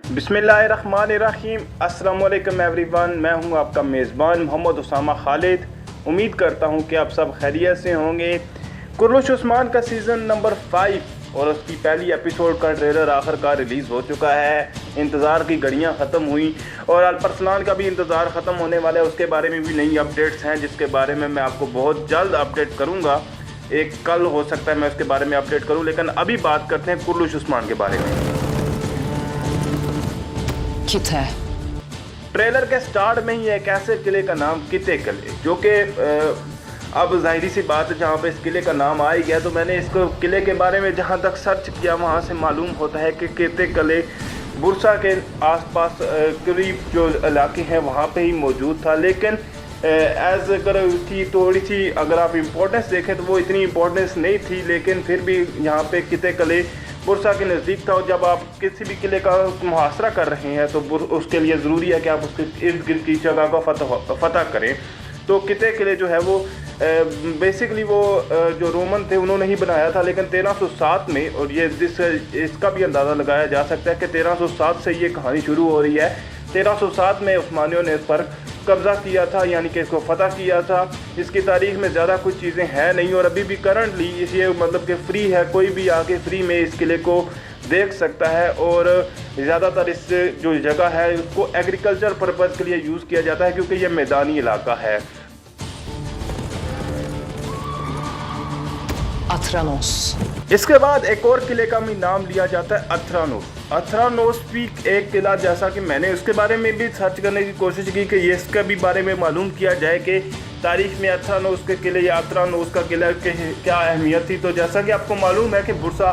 बिस्मिल्लाहिर्रहमानिर्रहीम। अस्सलाम वालेकुम एवरीवन, मैं हूं आपका मेज़बान मोहम्मद उसामा खालिद। उम्मीद करता हूं कि आप सब खैरियत से होंगे। कुर्लुश उस्मान का सीज़न नंबर 5 और उसकी पहली एपिसोड का ट्रेलर आखिरकार रिलीज़ हो चुका है। इंतज़ार की घड़ियां ख़त्म हुई और अल्परसलान का भी इंतज़ार ख़त्म होने वाला है। उसके बारे में भी नई अपडेट्स हैं जिसके बारे में मैं आपको बहुत जल्द अपडेट करूँगा। एक कल हो सकता है मैं उसके बारे में अपडेट करूँ, लेकिन अभी बात करते हैं कुर्लुश उस्मान के बारे में। कित है ट्रेलर के स्टार्ट में ही एक ऐसे किले का नाम किते किले, जो कि अब जाहिर सी बात है जहाँ पे इस किले का नाम आ ही गया, तो मैंने इसको किले के बारे में जहाँ तक सर्च किया वहाँ से मालूम होता है कि किते किले बुरसा के आसपास करीब जो इलाके हैं वहाँ पे ही मौजूद था। लेकिन एज अगर उसकी थोड़ी सी अगर आप इम्पोर्टेंस देखें तो वो इतनी इम्पोर्टेंस नहीं थी, लेकिन फिर भी यहाँ पे किते किले बुरसा के नज़दीक था। और जब आप किसी भी किले का मुहासरा कर रहे हैं तो उसके लिए ज़रूरी है कि आप उसके इर्द गिर्द की जगह को फतह करें। तो किते किले जो है वो बेसिकली वो जो रोमन थे उन्होंने ही बनाया था, लेकिन 1307 में, और ये इसका भी अंदाज़ा लगाया जा सकता है कि 1307 से ये कहानी शुरू हो रही है। 1307 में उस्मानियों ने इस पर कब्ज़ा किया था, यानी कि इसको फतह किया था। इसकी तारीख में ज़्यादा कुछ चीज़ें हैं नहीं और अभी भी करंटली ये मतलब कि फ्री है, कोई भी आके फ्री में इस किले को देख सकता है। और ज़्यादातर इस जो जगह है उसको एग्रीकल्चर पर्पज़ के लिए यूज़ किया जाता है क्योंकि ये मैदानी इलाका है। अथरानोस। इसके बाद एक और किले का भी नाम लिया जाता है अथरानोस। अथरानोस भी एक किला, जैसा कि मैंने उसके बारे में भी सर्च करने की कोशिश की कि ये इसके भी बारे में मालूम किया जाए कि तारीख में अथरानोस के किले या अथरानोस का किला के क्या अहमियत थी। तो जैसा कि आपको मालूम है कि बुरसा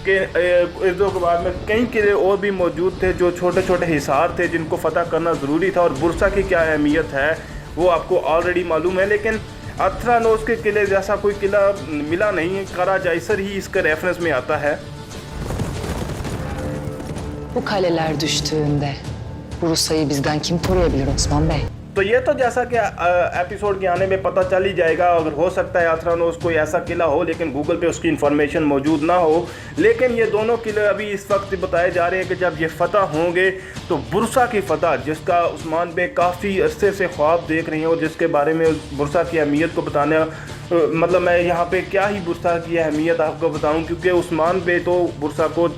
के इर्द गिर्द में कई किले और भी मौजूद थे जो छोटे छोटे हिसार थे जिनको फतह करना ज़रूरी था, और बुरसा की क्या अहमियत है वो आपको ऑलरेडी मालूम है। लेकिन अथरानोस के किले जैसा कोई किला मिला नहीं, करा जाइसर ही इसका रेफरेंस में आता है। Bu kaleler düştüğünde Bursa'yı bizden kim koruyabilir Osman Bey? तो ये तो जैसा कि एपिसोड के आने में पता चल ही जाएगा। अगर हो सकता है अथरानोस कोई ऐसा किला हो लेकिन गूगल पे उसकी इन्फॉर्मेशन मौजूद ना हो। लेकिन ये दोनों किले अभी इस वक्त बताए जा रहे हैं कि जब ये फतह होंगे तो बुरसा की फतह, जिसका उस्मान बे काफ़ी अरसे से ख्वाब देख रहे हैं और जिसके बारे में बुरसा की अहमियत को बताने मतलब मैं यहाँ पे क्या ही बुरसा की अहमियत आपको बताऊँ, क्योंकि उस्मान बे तो बुरसा को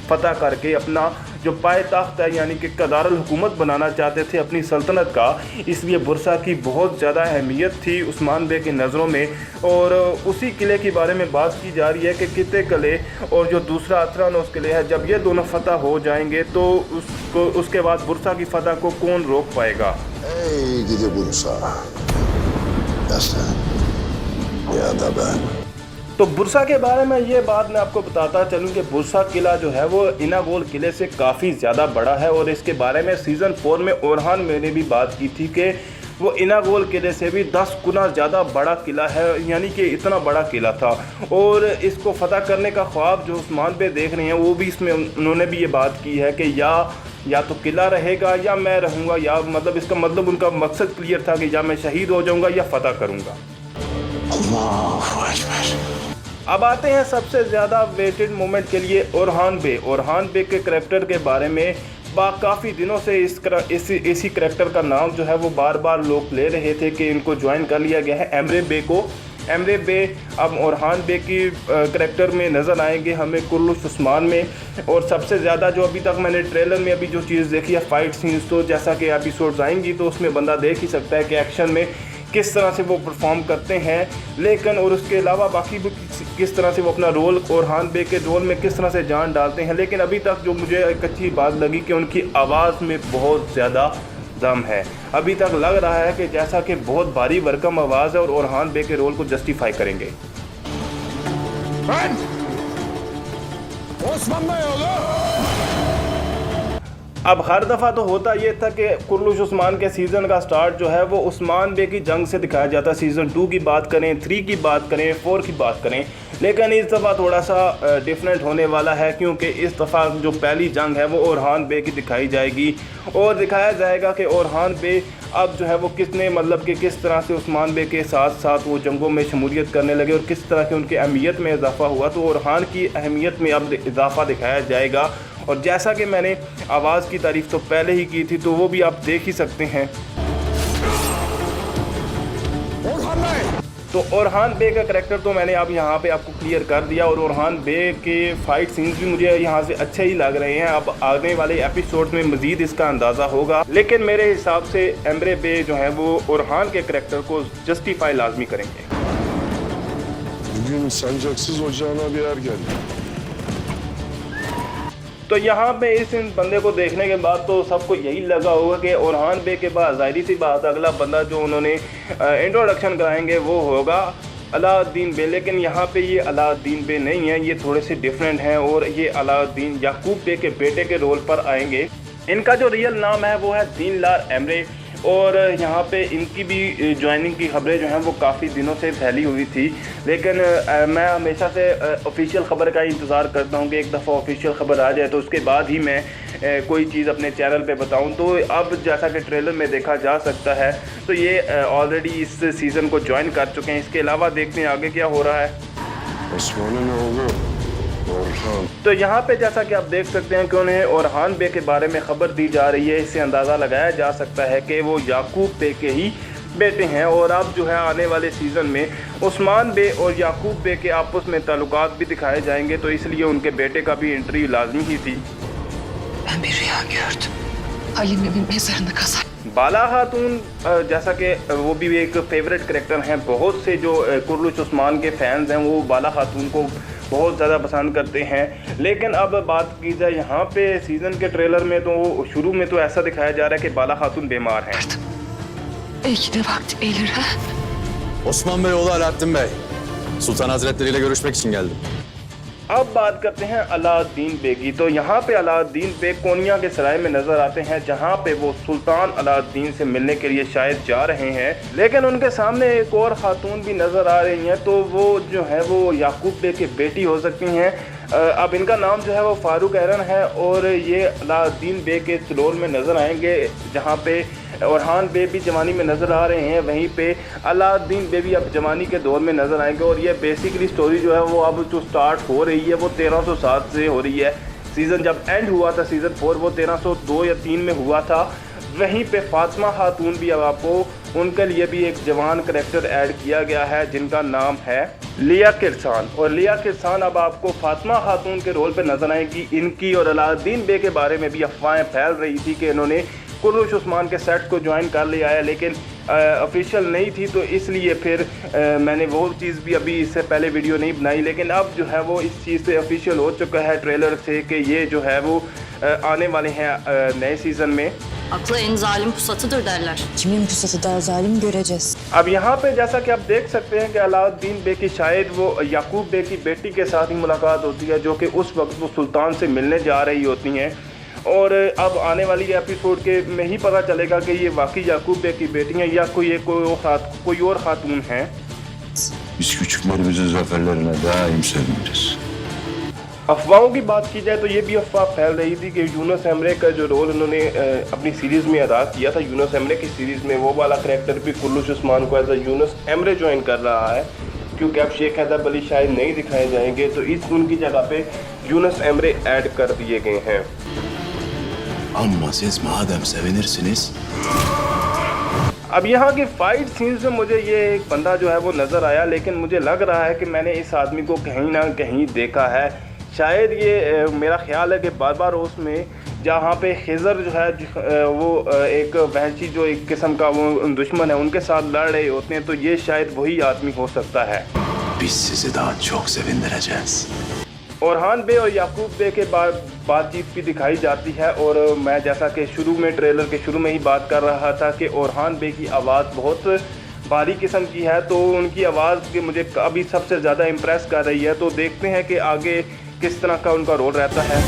फतह करके अपना जो पायताख्त है यानी कि कदारुल हुकूमत बनाना चाहते थे अपनी सल्तनत का, इसलिए बुरसा की बहुत ज़्यादा अहमियत थी उस्मान बे की नज़रों में। और उसी किले के बारे में बात की जा रही है कि किते किले और जो दूसरा अथरानोस किले है, जब ये दोनों फतह हो जाएंगे तो उसके बाद बुरसा की फतह को कौन रोक पाएगा। तो बुरसा के बारे में ये बात मैं आपको बताता चलूँ कि बुरसा किला जो है वो इनागोल किले से काफ़ी ज़्यादा बड़ा है। और इसके बारे में सीज़न 4 में ओरहान मैंने भी बात की थी कि वो इनागोल किले से भी 10 गुना ज़्यादा बड़ा किला है, यानी कि इतना बड़ा किला था। और इसको फतह करने का ख्वाब जो उस्मान पे देख रहे हैं वो भी इसमें उन्होंने भी ये बात की है कि या तो किला रहेगा या मैं रहूँगा, या मतलब इसका मतलब उनका मकसद क्लियर था कि या मैं शहीद हो जाऊँगा या फतह करूँगा। अब आते हैं सबसे ज़्यादा वेटेड मोमेंट के लिए ओरहान बे के करैक्टर के बारे में। काफ़ी दिनों से इसी करैक्टर का नाम जो है वो बार बार लोग ले रहे थे कि इनको ज्वाइन कर लिया गया है एमरे बे को। एमरे बे अब ओरहान बे की करैक्टर में नज़र आएंगे हमें कुर्लुश उस्मान में। और सबसे ज़्यादा जो अभी तक मैंने ट्रेलर में अभी जो चीज़ देखी है फाइट सीन्स, तो जैसा कि एपिसोड्स आएंगी तो उसमें बंदा देख ही सकता है कि एक्शन में किस तरह से वो परफॉर्म करते हैं। लेकिन और उसके अलावा बाकी भी किस तरह से वो अपना रोल ओरहान बे के रोल में किस तरह से जान डालते हैं। लेकिन अभी तक जो मुझे एक अच्छी बात लगी कि उनकी आवाज़ में बहुत ज़्यादा दम है। अभी तक लग रहा है कि जैसा कि बहुत भारी भरकम आवाज़ है और ओरहान बे के रोल को जस्टिफाई करेंगे। अब हर दफ़ा तो होता ये था कि कुर्लुश उस्मान के सीज़न का स्टार्ट जो है वो उस्मान बे की जंग से दिखाया जाता। सीज़न 2 की बात करें, 3 की बात करें, 4 की बात करें, लेकिन इस दफ़ा थोड़ा सा डिफरेंट होने वाला है क्योंकि इस दफ़ा जो पहली जंग है वो ओरहान बे की दिखाई जाएगी और दिखाया जाएगा कि ओरहान बे अब जो है वो किस तरह से उस्मान बे के साथ साथ वो जंगों में शमूलियत करने लगे और किस तरह से उनकी अहमियत में इजाफ़ा हुआ। तो ओरहान की अहमियत में अब इजाफ़ा दिखाया जाएगा और जैसा कि मैंने आवाज़ की तारीफ़ तो पहले ही की थी, तो वो भी आप देख ही सकते हैं। तो ओरहान बे का करैक्टर तो मैंने अब यहाँ पे आपको क्लियर कर दिया, और ओरहान बे के फ़ाइट सीन्स भी मुझे यहाँ से अच्छे ही लग रहे हैं। अब आने वाले एपिसोड में मज़ीद इसका अंदाज़ा होगा, लेकिन मेरे हिसाब से एम्बरे बे जो है वो ओरहान के करैक्टर को जस्टिफाई लाजमी करेंगे। Bugün sancaksız ocağına bir er geldi. तो यहाँ पे इस बंदे को देखने के बाद तो सबको यही लगा होगा कि ओरहान बे के बाद ज़ाहिर सी बात अगला बंदा जो उन्होंने इंट्रोडक्शन कराएंगे वो होगा अलाउद्दीन बे। लेकिन यहाँ पे ये अलाउद्दीन बे नहीं है, ये थोड़े से डिफरेंट हैं और ये अलाउद्दीन याकूब बे के बेटे के रोल पर आएंगे। इनका जो रियल नाम है वो है दीनलार एमरे, और यहाँ पे इनकी भी ज्वाइनिंग की खबरें जो हैं वो काफ़ी दिनों से फैली हुई थी, लेकिन मैं हमेशा से ऑफिशियल ख़बर का इंतज़ार करता हूँ कि एक दफ़ा ऑफिशियल ख़बर आ जाए तो उसके बाद ही मैं कोई चीज़ अपने चैनल पे बताऊँ। तो अब जैसा कि ट्रेलर में देखा जा सकता है तो ये ऑलरेडी इस सीज़न को ज्वाइन कर चुके हैं। इसके अलावा देखते हैं आगे क्या हो रहा है। Osman'ın oğlu Orhan. तो यहाँ पे जैसा कि आप देख सकते हैं कि उन्हें ओरहान बे के बारे में ख़बर दी जा रही है। इससे अंदाज़ा लगाया जा सकता है कि वो याकूब बे के ही बेटे हैं, और अब जो है आने वाले सीज़न में उस्मान बे और याकूब बे के आपस में ताल्लुकात भी दिखाए जाएंगे, तो इसलिए उनके बेटे का भी एंट्री लाजमी ही थी। Ben bir rüya gördüm. Halime'nin mezarını kazar. बाला खातून जैसा कि वो भी एक फेवरेट करैक्टर हैं, बहुत से जो कुर्लुच उस्मान के फैंस हैं वो बाला खातून को बहुत ज़्यादा पसंद करते हैं। लेकिन अब बात की जाए यहाँ पे सीज़न के ट्रेलर में, तो शुरू में तो ऐसा दिखाया जा रहा है कि बाला खातून बीमार हैं। Belki de vakti gelir ha. Osman Bey oğlu Alaaddin Bey. Sultan Hazretleri ile görüşmek için geldim. अब बात करते हैं अलाउद्दीन बे की। तो यहाँ पे अलाउद्दीन बे कोनिया के सराय में नज़र आते हैं, जहाँ पे वो सुल्तान अलाउद्दीन से मिलने के लिए शायद जा रहे हैं, लेकिन उनके सामने एक और ख़ातून भी नज़र आ रही हैं। तो वो जो है वो याकूब बे की बेटी हो सकती हैं। अब इनका नाम जो है वो फारूक एरन है, और ये अलाउद्दीन बे के रोल में नज़र आएंगे, जहाँ पे ओरहान बे भी जवानी में नज़र आ रहे हैं, वहीं पे अलाउद्दीन बे भी अब जवानी के दौर में नज़र आएंगे। और ये बेसिकली स्टोरी जो है वो अब जो स्टार्ट हो रही है वो 1307 से हो रही है। सीज़न जब एंड हुआ था सीज़न 4 वो 1302 या 3 में हुआ था। वहीं पे फातिमा खातून भी अब आपको उनके लिए भी एक जवान करैक्टर ऐड किया गया है जिनका नाम है लिया किरसान, और लिया किरसान अब आपको फातिमा खातून के रोल पे नज़र आएगी। इनकी और अलाउद्दीन बे के बारे में भी अफवाहें फैल रही थी कि इन्होंने कुर्लुच उस्मान के सेट को ज्वाइन कर लिया है, लेकिन ऑफिशियल नहीं थी, तो इसलिए फिर मैंने वो चीज़ भी अभी इससे पहले वीडियो नहीं बनाई। लेकिन अब जो है वो इस चीज़ से ऑफिशियल हो चुका है ट्रेलर से कि ये जो है वो आने वाले हैं नए सीज़न में। Aklı en zalim pusatıdır derler. Kimin pusatı daha zalim göreceğiz. अब यहाँ पे जैसा कि आप देख सकते हैं कि अलाउद्दीन बे की शायद वो याकूब बे की बेटी के साथ ही मुलाकात होती है, जो कि उस वक्त वो सुल्तान से मिलने जा रही होती हैं। और अब आने वाली एपिसोड के में ही पता चलेगा कि ये वाकई याकूब बे की बेटी हैं या कोई और खातून हैं। Biz küçüklerimizin zaferlerine daim seviniriz. अफवाहों की बात की जाए तो ये भी अफवाह फैल रही थी कि यूनुस एमरे का जो रोल उन्होंने अपनी सीरीज़ में अदा किया था, यूनुस एमरे की सीरीज़ में वो वाला करैक्टर भी कुर्लुच उस्मान को एज अ यूनुस एमरे ज्वाइन कर रहा है, क्योंकि अब शेख हैदर अली शायद नहीं दिखाए जाएंगे, तो इस उनकी जगह पे यूनुस एमरे ऐड कर दिए गए हैं। Ama siz madem sevinirsiniz. अब यहाँ की फ़ाइट सीन्स में मुझे ये एक बंदा जो है वो नज़र आया, लेकिन मुझे लग रहा है कि मैंने इस आदमी को कहीं ना कहीं देखा है। शायद ये मेरा ख्याल है कि बार बार उसमें जहाँ पे खिज़र जो है वो एक वहशी जो एक किस्म का वो दुश्मन है उनके साथ लड़ रहे होते हैं, तो ये शायद वही आदमी हो सकता है। Biz sizi daha çok sevindireceğiz. Orhan बे और याकूब बे के बातचीत भी दिखाई जाती है, और मैं जैसा कि शुरू में ट्रेलर के शुरू में ही बात कर रहा था कि ओरहान बे की आवाज़ बहुत भारी किस्म की है, तो उनकी आवाज़ के मुझे अभी सबसे ज़्यादा इम्प्रेस कर रही है। तो देखते हैं कि आगे किस तरह का उनका रोल रहता है।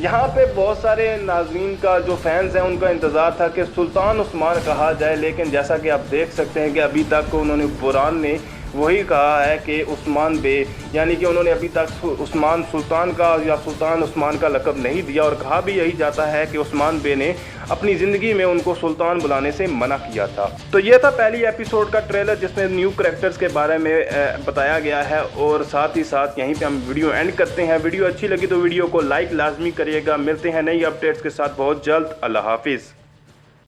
यहाँ पे बहुत सारे नाज़रीन का जो फैंस हैं उनका इंतज़ार था कि सुल्तान उस्मान कहा जाए, लेकिन जैसा कि आप देख सकते हैं कि अभी तक उन्होंने बुरान ने वही कहा है कि उस्मान बे, यानी कि उन्होंने अभी तक उस्मान सुल्तान का या सुल्तान उस्मान का लक़ब नहीं दिया, और कहा भी यही जाता है कि उस्मान बे ने अपनी ज़िंदगी में उनको सुल्तान बुलाने से मना किया था। तो ये था पहली एपिसोड का ट्रेलर जिसमें न्यू कैरेक्टर्स के बारे में बताया गया है, और साथ ही साथ यहीं पे हम वीडियो एंड करते हैं। वीडियो अच्छी लगी तो वीडियो को लाइक लाजमी करिएगा। मिलते हैं नई अपडेट्स के साथ बहुत जल्द। अल्लाह हाफिज़।